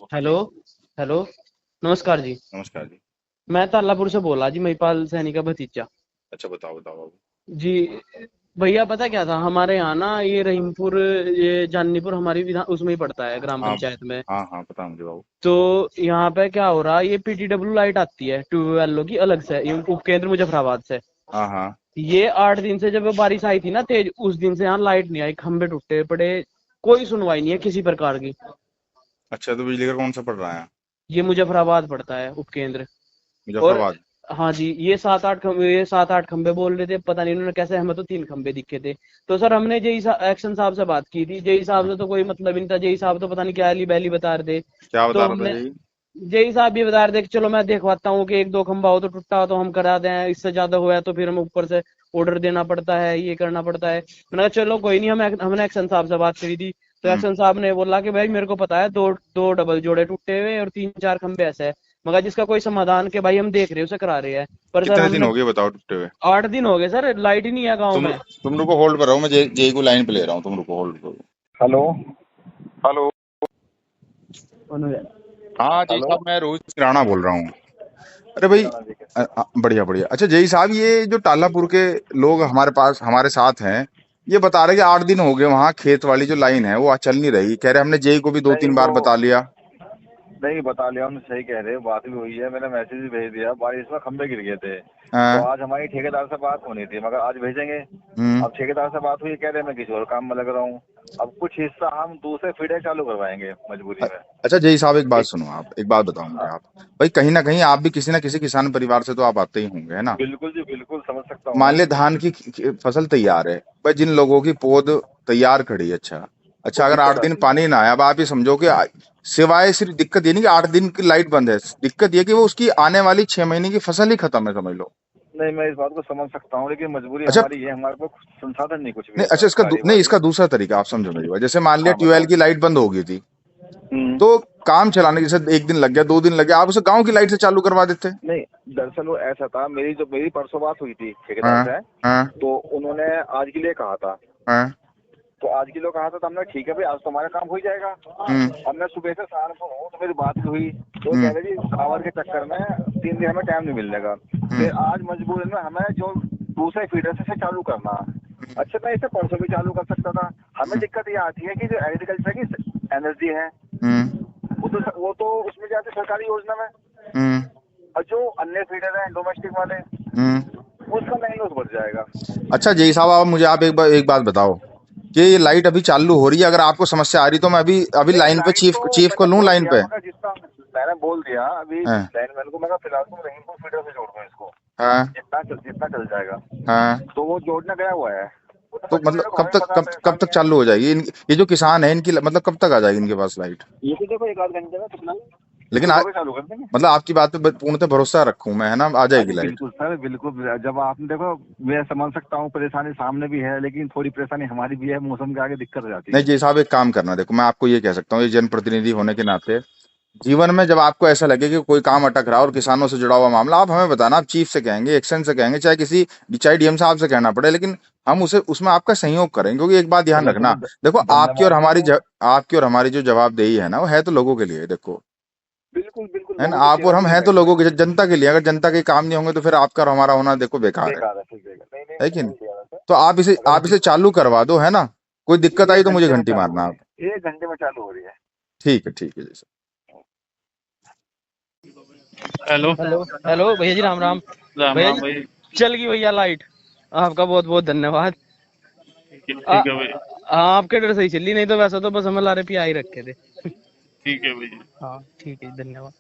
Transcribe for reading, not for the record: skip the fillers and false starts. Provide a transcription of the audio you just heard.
Hello. Hello. नमस्कार जी। नमस्कार जी। मैं तालापुर से बोला जी, महिपाल सैनी का भतीजा। अच्छा, बताओ बताओ बाबू। जी। भैया पता क्या था, हमारे यहाँ ना ये रहीमपुर, ये जानीपुर हमारी विधान उसमें ही पड़ता है, ग्राम हाँ पंचायत में। हाँ हाँ, पता है मुझे बाबू। तो यहाँ पे क्या हो रहा है, ये पीटीडब्ल्यू लाइट आती है ट्यूबवेलों की अलग से, ये उपकेंद्र मुजफ्फराबाद से। हाँ हाँ। ये 8 दिन से, जब बारिश आई थी ना तेज, उस दिन से यहाँ लाइट नहीं आई, खंभे टूटे पड़े। कोई सुनवाई नहीं है किसी प्रकार की। अच्छा, तो बिजली का कौन सा पड़ रहा है? ये मुजफ्फराबाद पड़ता है उपकेंद्र। और मुजफ्फराबाद। हाँ जी, ये 7-8 खंबे बोल रहे थे, पता नहीं उन्होंने कैसे, हमें तो 3 खंबे दिखे थे। तो सर हमने एक्शन साहब से बात की थी, जेई साहब हाँ, से तो कोई मतलब ही नहीं था, जेई साहब तो पता नहीं क्या अली बैली बता रहे थे। क्या तो बता रहा था हमने, जी? जेई साहब भी बता रहे थे कि चलो मैं देखवाता हूँ कि 1-2 खंबा हो तो टूटा हो तो हम करा दें, इससे ज्यादा हुआ तो फिर हम ऊपर से ऑर्डर देना पड़ता है, ये करना पड़ता है। मैंने कहा चलो कोई नहीं, हमने एक्शन साहब से बात करी थी। तो हम्म। एक्शन साहब ने बोला कि भाई मेरे को पता है, दो दो डबल जोड़े टूटे हुए और 3-4 खंबे ऐसे है, मगर जिसका कोई समाधान के भाई हम देख रहे हैं, उसे करा रहे हैं। पर सर कितने दिन हमने, हो गए बताओ टूटे हुए? 8 दिन हो गए सर, लाइट ही नहीं है गाँव तुम में। तुम रुको, होल्ड पर रहो, मैं जेई को लाइन पे ले रहा हूँ, तुम रुको, होल्ड करो। हेलो। हेलो। हाँ जेई हेलो। साहब, मैं रोहित राणा बोल रहा हूँ। अरे भाई, राणा जी कैसे हैं? बढ़िया बढ़िया। अच्छा जेई साहब, ये जो टालापुर के लोग हमारे पास हमारे साथ हैं, ये बता रहे कि 8 दिन हो गए वहाँ खेत वाली जो लाइन है वो आज चल नहीं रही। कह रहे हमने जेई को भी दो नहीं तीन वो बार बता लिया। नहीं बता लिया, हम सही कह रहे हैं, बात भी हुई है, मैंने मैसेज भी भेज दिया, बारिश में खंबे गिर गए थे। तो हाँ। आज हमारी ठेकेदार से बात होनी थी, मगर आज भेजेंगे। हम्म। अब ठेकेदार से बात हुई, कह रहे हैं मैं किसी और काम में लग रहा हूँ। अब कुछ हिस्सा हम दूसरे फीडर चालू करवाएंगे मजबूरी अ- में। अच्छा जय साहब, एक बात ठीक। सुनो, आप एक बात बताओ मुझे। हाँ, आप भाई कहीं ना कहीं आप भी किसी ना किसी किसान परिवार से तो आप आते ही होंगे, है ना? बिल्कुल जी बिल्कुल, समझ सकता हूँ मान मैं। ले धान की फसल तैयार है, भाई जिन लोगों की पौध तैयार खड़ी है, अच्छा अच्छा, वो अगर दिक्कत 8 दिन आती है। पानी ना आया, अब आप ये समझो कि सिवाय सिर्फ दिक्कत ये नहीं कि 8 दिन की लाइट बंद है, दिक्कत ये कि वो उसकी आने वाली 6 महीने की फसल ही खत्म है, समझ लो। नहीं, मैं इस बात को समझ सकता हूँ, लेकिन मजबूरी अच्छा। हमारी है, हमारे पास संसाधन नहीं कुछ भी नहीं, ऐसा अच्छा, गाड़ी नहीं, वाड़ी। इसका दूसरा तरीका आप समझो मेरी बात। जैसे मान लिया हाँ ट्यूबवेल बताओ। की लाइट बंद हो गई थी, हम्म। तो काम चलाने के जैसे 1 दिन लग गया, 2 दिन लग गया, आप उसे गांव की लाइट से चालू करवा देते। नहीं, दरअसल वो ऐसा था, मेरी परसों बात हुई थी ठेकेदार हाँ से। हाँ तो उन्होंने आज के लिए कहा था। हाँ। तो आज के लिए कहा था, तो हमने ठीक है भाई, आज तो हमारा काम हो ही जाएगा। हम्म अब मैं सुबह से सहारनपुर हूँ, तो मेरी बात भी हुई। तो वो कह हम्म रहे जी पावर के चक्कर में 3 दिन हमें टाइम नहीं मिलेगा। हम्म फिर आज मजबूरन में हमें जो दूसरे फीडर से चालू करना। हम्म अच्छा, मैं इसे परसों भी चालू कर सकता था। हमें हम्म दिक्कत ये आती है कि जो एग्रीकल्चर की एनर्जी है, हम्म वो तो उसमें जाती है सरकारी योजना में। हम्म और जो अन्य फीडर हैं डोमेस्टिक वाले, हम्म। उसका नहीं लॉस बढ़ जाएगा। अच्छा जय साहब, आप मुझे आप एक बात बताओ कि ये लाइट अभी चालू हो रही है, अगर आपको समस्या आ रही तो मैं अभी अभी नहीं, लाइन पे लाइट चीफ तो चीफ को मैंने लूं बोल लाइन दिया, पे। मगर जितना मैंने बोल दिया अभी हाँ लाइनमैन को, मगर फिलहाल तुम रहीमपुर फीडर से जोड़ दो इसको। हाँ जितना चल जाएगा। हाँ। तो वो जोड़ना गया हुआ है। वो तो तो मजबूरी मतलब देखो, कब हमें भी तक पता है, कब कब तक परेशानी है। चालू हो जाएगी ये जो किसान है इनकी मतलब कब तक आ जाएगी इनके पास लाइट? ये तो देखो 1 आध घंटे में कितना, लेकिन सुबह भी चालू कर देंगे। मतलब आपकी बात पे पूर्णतः भरोसा रखूं मैं, है ना? आ जाएगी अरे लाइट। बिल्कुल सर, बिल्कुल, जब आपने देखो, मैं समझ सकता हूँ परेशानी सामने भी है, लेकिन थोड़ी परेशानी हमारी भी है, मौसम के आगे दिक्कत हो जाती नहीं है। जी साहब, एक काम करना, देखो मैं आपको ये कह सकता हूँ, ये जनप्रतिनिधि होने के नाते जीवन में जब आपको ऐसा लगे कि कोई काम अटक रहा है और किसानों से जुड़ा हुआ मामला, आप हमें बताना, आप चीफ से कहेंगे, एक्शन से कहेंगे, चाहे डीएम साहब से कहना पड़े, लेकिन हम उसे उसमें आपका सहयोग करेंगे। क्योंकि एक बात ध्यान चलो रखना, चलो, देखो धन्यवाद सर। आपकी और हमारी जो जवाबदेही है ना, वो है तो लोगों के लिए, देखो, बिल्कुल बिल्कुल, है ना? लोगों की आप और सेवा के हम लिए हैं तो बैठे लोगों हैं। के, जनता के लिए। अगर जनता के काम नहीं होंगे तो फिर आपका और हमारा होना देखो बेकार बेकार है, ठीक है, नहीं नहीं, है मैं कि नहीं? समझ गया वैसे। तो अगर आप इसे चालू करवा दो, है ना? कोई दिक्कत आई एक तो मुझे घंटे में घंटी चालू हो मारना रही आप। है, 1 घंटे में चालू हो रही है। ठीक है जैसे। हेलो। हेलो। हेलो भैया जी, राम राम। राम भैया राम जी, भाई। चल गई भैया लाइट। आपका बहुत बहुत धन्यवाद। आ, ठीक है भाई। आपके डर से ही चली, नहीं तो वैसा तो बस हमें लारे पिया ही रखे थे। ठीक है भाई। हाँ ठीक है, धन्यवाद।